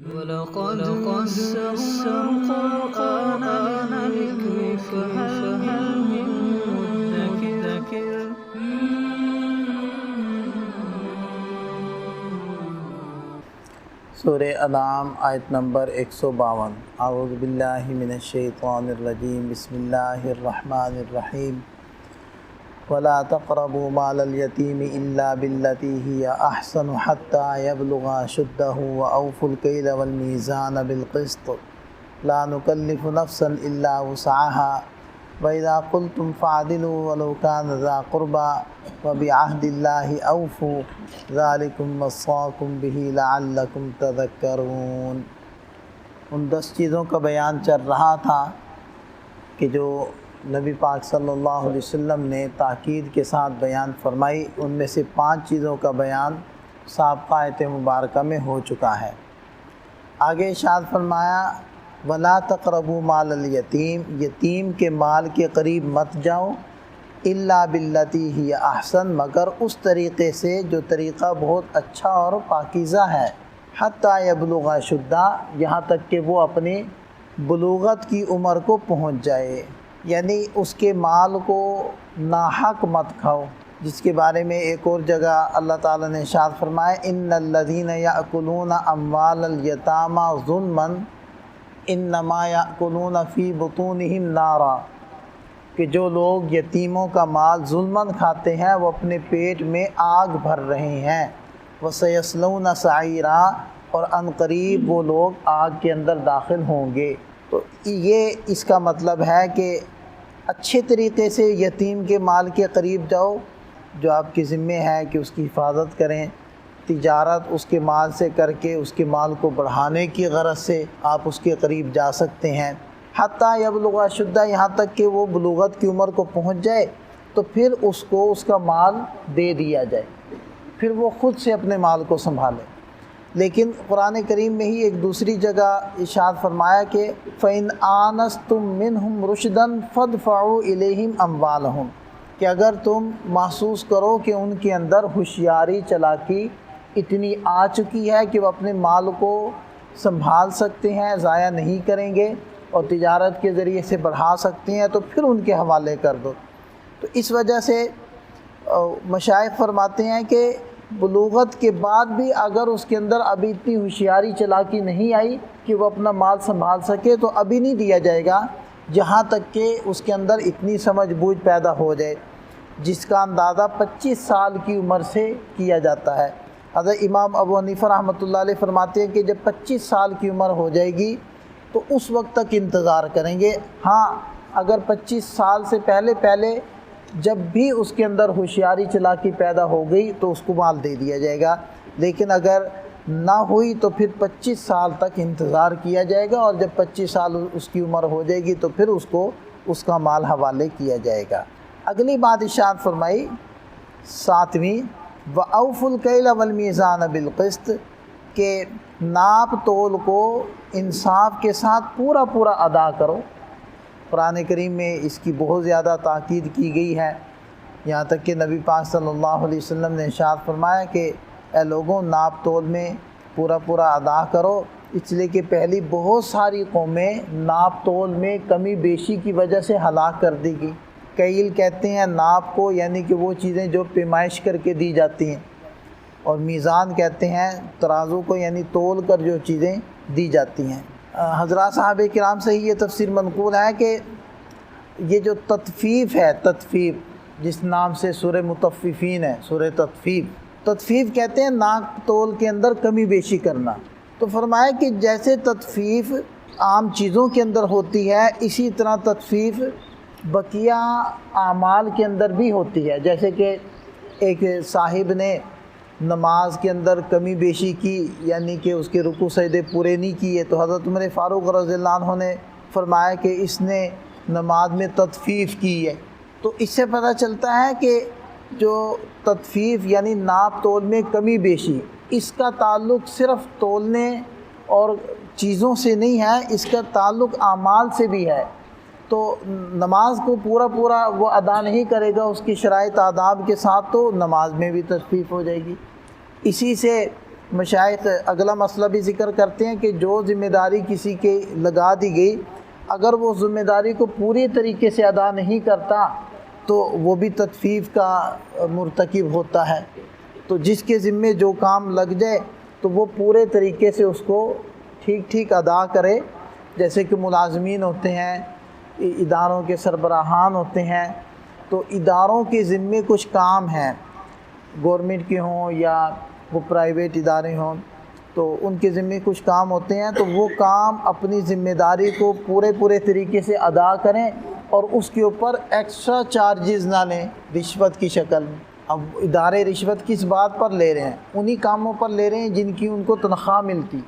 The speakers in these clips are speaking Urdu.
وَلَقَدْ يَسَّرْنَا الْقُرْآنَ لِلذِّكْرِ فَهَلْ مِن مُّدَّكِرٍ سورہ انعام آیت نمبر 152۔ اعوذ باللہ من الشیطان الرجیم، بسم اللہ الرحمن الرحیم۔ وَلَا تَقْرَبُوا مَالَ الْيَتِيمِ إِلَّا بِالَّتِي هِيَ أَحْسَنُ حَتَّى يَبْلُغَ أَشُدَّهُ وَأَوْفُوا الْكَيْلَ وَالْمِيزَانَ بِالْقِسْطِ لَا نُكَلِّفُ نَفْسًا إِلَّا وُسْعَهَا وَإِذَا قُلْتُمْ فَاعْدِلُوا وَلَوْ كَانَ ذَا قُرْبَىٰ وَبِعَهْدِ اللَّهِ أَوْفُوا ذَلِكُمْ وَصَّاكُمْ بِهِ لَعَلَّكُمْ تَذَكَّرُونَ۔ ان 10 چیزوں کا بیان چل رہا تھا کہ جو نبی پاک صلی اللہ علیہ وسلم نے تاکید کے ساتھ بیان فرمائی، ان میں سے 5 چیزوں کا بیان سابقہ آیت مبارکہ میں ہو چکا ہے۔ آگے ارشاد فرمایا وَلَا تَقْرَبُوا مَالَ الْيَتِيمِ، یتیم کے مال کے قریب مت جاؤ، إِلَّا بِالَّتِي هِيَ أَحْسَنُ، مگر اس طریقے سے جو طریقہ بہت اچھا اور پاکیزہ ہے، حَتَّى يَبْلُغَ أَشُدَّهُ، یہاں تک کہ وہ اپنی بلوغت کی عمر کو پہنچ جائے، یعنی اس کے مال کو ناحق مت کھاؤ، جس کے بارے میں ایک اور جگہ اللہ تعالیٰ نے ارشاد فرمایا إِنَّ الَّذِينَ يَأْكُلُونَ أَمْوَالَ الْيَتَامَى ظُلْمًا إِنَّمَا يَأْكُلُونَ فِي بُطُونِهِمْ نَارًا، کہ جو لوگ یتیموں کا مال ظلماً کھاتے ہیں وہ اپنے پیٹ میں آگ بھر رہے ہیں، وَسَيَصْلَوْنَ سَعِيرًا، اور عن قریب وہ لوگ آگ کے اندر داخل ہوں گے۔ تو یہ اس کا مطلب ہے کہ اچھے طریقے سے یتیم کے مال کے قریب جاؤ، جو آپ کے ذمہ ہے کہ اس کی حفاظت کریں، تجارت اس کے مال سے کر کے اس کے مال کو بڑھانے کی غرض سے آپ اس کے قریب جا سکتے ہیں، حتیٰ یبلغ اشدہ، یہاں تک کہ وہ بلوغت کی عمر کو پہنچ جائے تو پھر اس کو اس کا مال دے دیا جائے، پھر وہ خود سے اپنے مال کو سنبھالے۔ لیکن قرآن کریم میں ہی ایک دوسری جگہ ارشاد فرمایا کہ فَإِنْ آنَسْتُم مِّنْهُمْ رُشْدًا فَادْفَعُوا إِلَيْهِمْ أَمْوَالَهُمْ، کہ اگر تم محسوس کرو کہ ان کے اندر ہوشیاری چالاکی اتنی آ چکی ہے کہ وہ اپنے مال کو سنبھال سکتے ہیں، ضائع نہیں کریں گے اور تجارت کے ذریعے سے بڑھا سکتے ہیں، تو پھر ان کے حوالے کر دو۔ تو اس وجہ سے مشائخ فرماتے ہیں کہ بلوغت کے بعد بھی اگر اس کے اندر ابھی اتنی ہوشیاری چالاکی نہیں آئی کہ وہ اپنا مال سنبھال سکے تو ابھی نہیں دیا جائے گا، جہاں تک کہ اس کے اندر اتنی سمجھ بوجھ پیدا ہو جائے، جس کا اندازہ 25 سال کی عمر سے کیا جاتا ہے۔ حضرت امام ابو حنیفہ رحمۃ اللہ علیہ فرماتے ہیں کہ جب 25 سال کی عمر ہو جائے گی تو اس وقت تک انتظار کریں گے۔ ہاں اگر 25 سال سے پہلے جب بھی اس کے اندر ہوشیاری چالاکی پیدا ہو گئی تو اس کو مال دے دیا جائے گا، لیکن اگر نہ ہوئی تو پھر 25 سال تک انتظار کیا جائے گا، اور جب 25 سال اس کی عمر ہو جائے گی تو پھر اس کو اس کا مال حوالے کیا جائے گا۔ اگلی بات ارشاد فرمائی 7ویں وَأَوْفُوا الْكَيْلَ وَالْمِيزَانَ بِالْقِسْطِ، کہ ناپ تول کو انصاف کے ساتھ پورا ادا کرو۔ قرآن کریم میں اس کی بہت زیادہ تاکید کی گئی ہے، یہاں تک کہ نبی پاک صلی اللہ علیہ وسلم نے ارشاد فرمایا کہ اے لوگوں ناپ تول میں پورا ادا کرو، اس لیے کہ پہلی بہت ساری قومیں ناپ تول میں کمی بیشی کی وجہ سے ہلاک کر دی گئی۔ کیل کہتے ہیں ناپ کو، یعنی کہ وہ چیزیں جو پیمائش کر کے دی جاتی ہیں، اور میزان کہتے ہیں ترازو کو، یعنی تول کر جو چیزیں دی جاتی ہیں۔ حضرات صحابہ کرام سے ہی یہ تفسیر منقول ہے کہ یہ جو تطفیف ہے، تطفیف جس نام سے سورہ مطففین ہے، سورہ تطفیف کہتے ہیں ناپ تول کے اندر کمی بیشی کرنا۔ تو فرمایا کہ جیسے تطفیف عام چیزوں کے اندر ہوتی ہے، اسی طرح تطفیف بقیہ اعمال کے اندر بھی ہوتی ہے۔ جیسے کہ ایک صاحب نے نماز کے اندر کمی بیشی کی، یعنی کہ اس کے رکوع سجدے پورے نہیں کیے، تو حضرت عمر فاروق رضی اللہ عنہ نے فرمایا کہ اس نے نماز میں تطفیف کی ہے۔ تو اس سے پتہ چلتا ہے کہ جو تطفیف یعنی ناپ تول میں کمی بیشی، اس کا تعلق صرف تولنے اور چیزوں سے نہیں ہے، اس کا تعلق اعمال سے بھی ہے۔ تو نماز کو پورا وہ ادا نہیں کرے گا اس کی شرائط آداب کے ساتھ، تو نماز میں بھی تطفیف ہو جائے گی۔ اسی سے مشائخ اگلا مسئلہ بھی ذکر کرتے ہیں کہ جو ذمہ داری کسی کے لگا دی گئی، اگر وہ ذمہ داری کو پوری طریقے سے ادا نہیں کرتا تو وہ بھی تطفیف کا مرتکب ہوتا ہے۔ تو جس کے ذمے جو کام لگ جائے تو وہ پورے طریقے سے اس کو ٹھیک ادا کرے۔ جیسے کہ ملازمین ہوتے ہیں، اداروں کے سربراہان ہوتے ہیں، تو اداروں کے ذمے کچھ کام ہیں، گورنمنٹ کے ہوں یا وہ پرائیویٹ ادارے ہوں، تو ان کے ذمے کچھ کام ہوتے ہیں، تو وہ کام اپنی ذمہ داری کو پورے طریقے سے ادا کریں اور اس کے اوپر ایکسٹرا چارجز نہ لیں رشوت کی شکل میں۔ اب ادارے رشوت کس بات پر لے رہے ہیں؟ انہی کاموں پر لے رہے ہیں جن کی ان کو تنخواہ ملتی،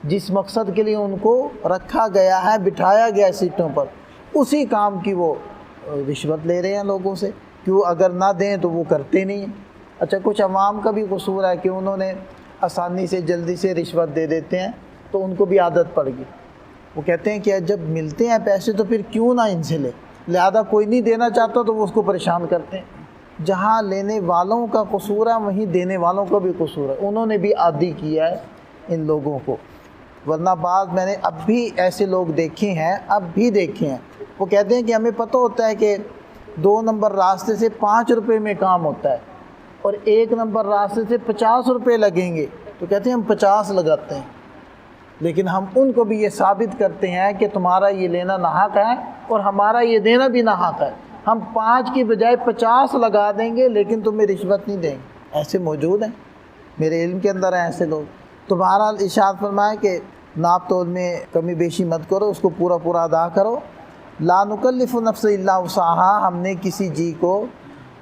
جس مقصد کے لیے ان کو رکھا گیا ہے، بٹھایا گیا سیٹوں پر، اسی کام کی وہ رشوت لے رہے ہیں لوگوں سے۔ کیوں؟ اگر نہ دیں تو وہ کرتے نہیں ہیں۔ اچھا، کچھ عوام کا بھی قصور ہے کہ انہوں نے آسانی سے جلدی سے رشوت دے دیتے ہیں، تو ان کو بھی عادت پڑ گئی۔ وہ کہتے ہیں کہ جب ملتے ہیں پیسے تو پھر کیوں نہ ان سے لے، لہذا کوئی نہیں دینا چاہتا تو وہ اس کو پریشان کرتے ہیں۔ جہاں لینے والوں کا قصور ہے وہیں دینے والوں کا بھی قصور ہے، انہوں نے بھی عادی کیا ہے ان لوگوں کو۔ ورنہ بعض میں نے اب بھی ایسے لوگ دیکھے ہیں، وہ کہتے ہیں کہ ہمیں پتہ ہوتا ہے کہ 2 نمبر راستے سے 5 روپے میں کام ہوتا ہے اور 1 نمبر راستے سے 50 روپے لگیں گے، تو کہتے ہیں ہم 50 لگاتے ہیں، لیکن ہم ان کو بھی یہ ثابت کرتے ہیں کہ تمہارا یہ لینا ناحق ہے اور ہمارا یہ دینا بھی ناحق ہے، ہم 5 کی بجائے 50 لگا دیں گے لیکن تمہیں رشوت نہیں دیں گے۔ ایسے موجود ہیں، میرے علم کے اندر ہیں ایسے لوگ۔ تو بہرحال ارشاد فرمایا کہ ناپ تول میں کمی بیشی مت کرو، اس کو پورا ادا کرو۔ لا نکلف نفس الا وسعها، ہم نے کسی جی کو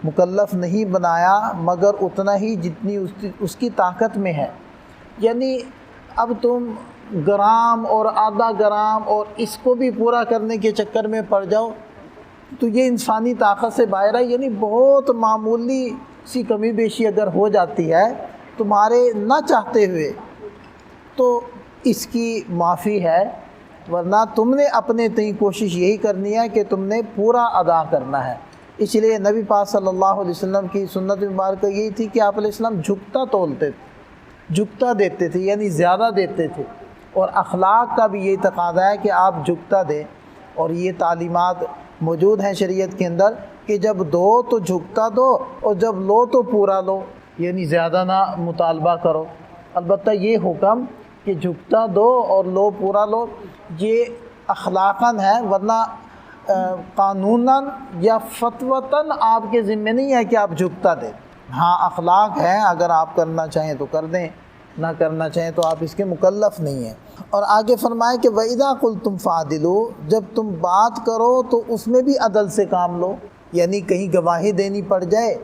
مکلف نہیں بنایا مگر اتنا ہی جتنی اس کی طاقت میں ہے۔ یعنی اب تم گرام اور آدھا گرام اور اس کو بھی پورا کرنے کے چکر میں پڑ جاؤ تو یہ انسانی طاقت سے باہر ہے۔ یعنی بہت معمولی سی کمی بیشی اگر ہو جاتی ہے تمہارے نہ چاہتے ہوئے تو اس کی معافی ہے، ورنہ تم نے اپنے تئیں کوشش یہی کرنی ہے کہ تم نے پورا ادا کرنا ہے۔ اس لیے نبی پاک صلی اللہ علیہ وسلم کی سنت مبارکہ یہی تھی کہ آپ علیہ السلام جھکتا تولتے تھے، جھکتا دیتے تھے، یعنی زیادہ دیتے تھے، اور اخلاق کا بھی یہی تقاضا ہے کہ آپ جھکتا دیں۔ اور یہ تعلیمات موجود ہیں شریعت کے اندر کہ جب دو تو جھکتا دو اور جب لو تو پورا لو، یعنی زیادہ نہ مطالبہ کرو۔ البتہ یہ حکم کہ جھکتا دو اور لو پورا لو یہ اخلاقاً ہے، ورنہ قانوناً یا فتوتاً آپ کے ذمہ نہیں ہے کہ آپ جھکتا دیں۔ ہاں اخلاق ہے، اگر آپ کرنا چاہیں تو کر دیں، نہ کرنا چاہیں تو آپ اس کے مکلف نہیں ہیں۔ اور آگے فرمائے کہ وَإِذَا قُلْتُمْ فَعْدِلُوا، جب تم بات کرو تو اس میں بھی عدل سے کام لو، یعنی کہیں گواہی دینی پڑ جائے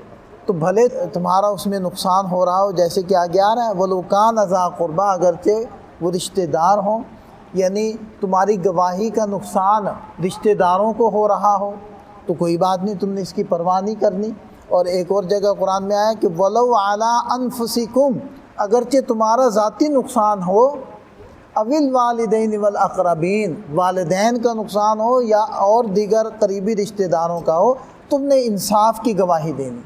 تو بھلے تمہارا اس میں نقصان ہو رہا ہو، جیسے کہ آگے آ رہا ہے وَلَوْ كَانَ ذَا قُرْبَىٰ، اگرچہ وہ رشتہ دار ہوں، یعنی تمہاری گواہی کا نقصان رشتہ داروں کو ہو رہا ہو تو کوئی بات نہیں، تم نے اس کی پرواہ نہیں کرنی۔ اور ایک اور جگہ قرآن میں آیا کہ وَلَوْ عَلَىٰ أَنفُسِكُمْ، اگرچہ تمہارا ذاتی نقصان ہو، اَوِ الْوَالِدَيْنِ وَالْأَقْرَبِينَ، والدین کا نقصان ہو یا اور دیگر قریبی رشتہ داروں کا ہو، تم نے انصاف کی گواہی دینی۔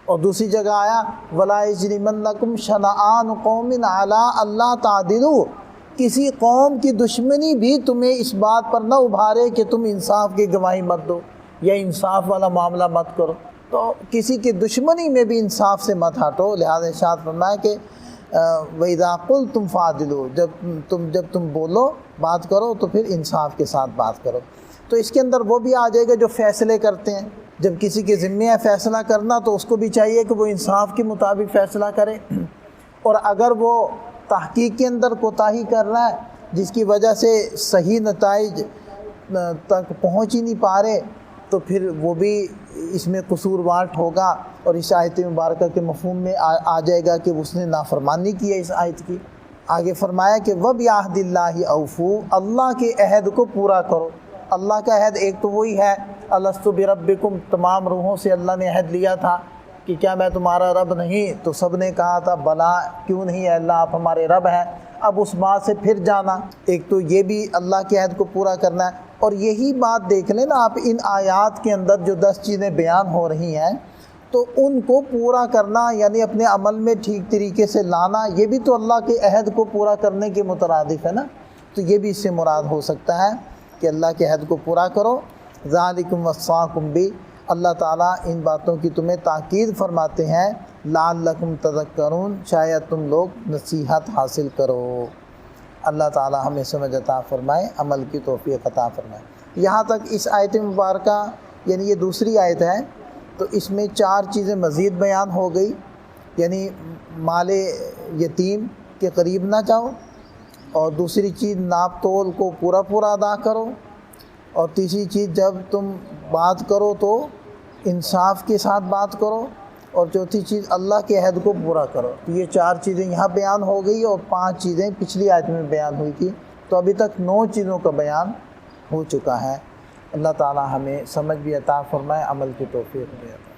اور دوسری جگہ آیا وَلَا يَجْرِمَنَّكُمْ شَنَآنُ قَوْمٍ عَلَىٰ أَلَّا تَعْدِلُوا، کسی قوم کی دشمنی بھی تمہیں اس بات پر نہ ابھارے کہ تم انصاف کی گواہی مت دو یا انصاف والا معاملہ مت کرو، تو کسی کی دشمنی میں بھی انصاف سے مت ہٹو۔ لہذا ارشاد فرمایا کہ وَإِذَا قُلْتُمْ فَعْدِلُوا، جب تم بولو بات کرو تو پھر انصاف کے ساتھ بات کرو۔ تو اس کے اندر وہ بھی آ جائے گا جو فیصلے کرتے ہیں، جب کسی کے ذمہ ہے فیصلہ کرنا تو اس کو بھی چاہیے کہ وہ انصاف کے مطابق فیصلہ کرے، اور اگر وہ تحقیق کے اندر کوتاہی کر رہا ہے جس کی وجہ سے صحیح نتائج تک پہنچ ہی نہیں پا رہے تو پھر وہ بھی اس میں قصوروار ہوگا، اور اس آیت مبارکہ کے مفہوم میں آ جائے گا کہ اس نے نافرمانی کی ہے اس آیت کی۔ آگے فرمایا کہ وَبِعَہْدِ اللَّهِ أَوْفُوا، اللہ کے عہد کو پورا کرو۔ اللہ کا عہد ایک تو وہی ہے الست بربکم، تمام روحوں سے اللہ نے عہد لیا تھا کہ کیا میں تمہارا رب نہیں، تو سب نے کہا تھا بلا، کیوں نہیں ہے اللہ، آپ ہمارے رب ہیں۔ اب اس بات سے پھر جانا، ایک تو یہ بھی اللہ کے عہد کو پورا کرنا ہے، اور یہی بات دیکھ لیں نا آپ ان آیات کے اندر جو 10 چیزیں بیان ہو رہی ہیں تو ان کو پورا کرنا یعنی اپنے عمل میں ٹھیک طریقے سے لانا، یہ بھی تو اللہ کے عہد کو پورا کرنے کے مترادف ہے نا، تو یہ بھی اس سے مراد ہو سکتا ہے کہ اللہ کے عہد کو پورا کرو۔ ذالکم وصاکم بھی، اللہ تعالیٰ ان باتوں کی تمہیں تاکید فرماتے ہیں، لعلکم تذکرون، شاید تم لوگ نصیحت حاصل کرو۔ اللہ تعالیٰ ہمیں سمجھ عطا فرمائے، عمل کی توفیق عطا فرمائے۔ یہاں تک اس آیت مبارکہ یعنی یہ دوسری آیت ہے، تو اس میں 4 چیزیں مزید بیان ہو گئی، یعنی مال یتیم کے قریب نہ جاؤ، اور دوسری چیز ناپ تول کو پورا پورا ادا کرو، اور تیسری چیز جب تم بات کرو تو انصاف کے ساتھ بات کرو، اور چوتھی چیز اللہ کے عہد کو پورا کرو۔ تو یہ 4 چیزیں یہاں بیان ہو گئی، اور 5 چیزیں پچھلی آیت میں بیان ہوئی تھی، تو ابھی تک 9 چیزوں کا بیان ہو چکا ہے۔ اللہ تعالیٰ ہمیں سمجھ بھی عطا فرمائے، عمل کی توفیق بھی عطا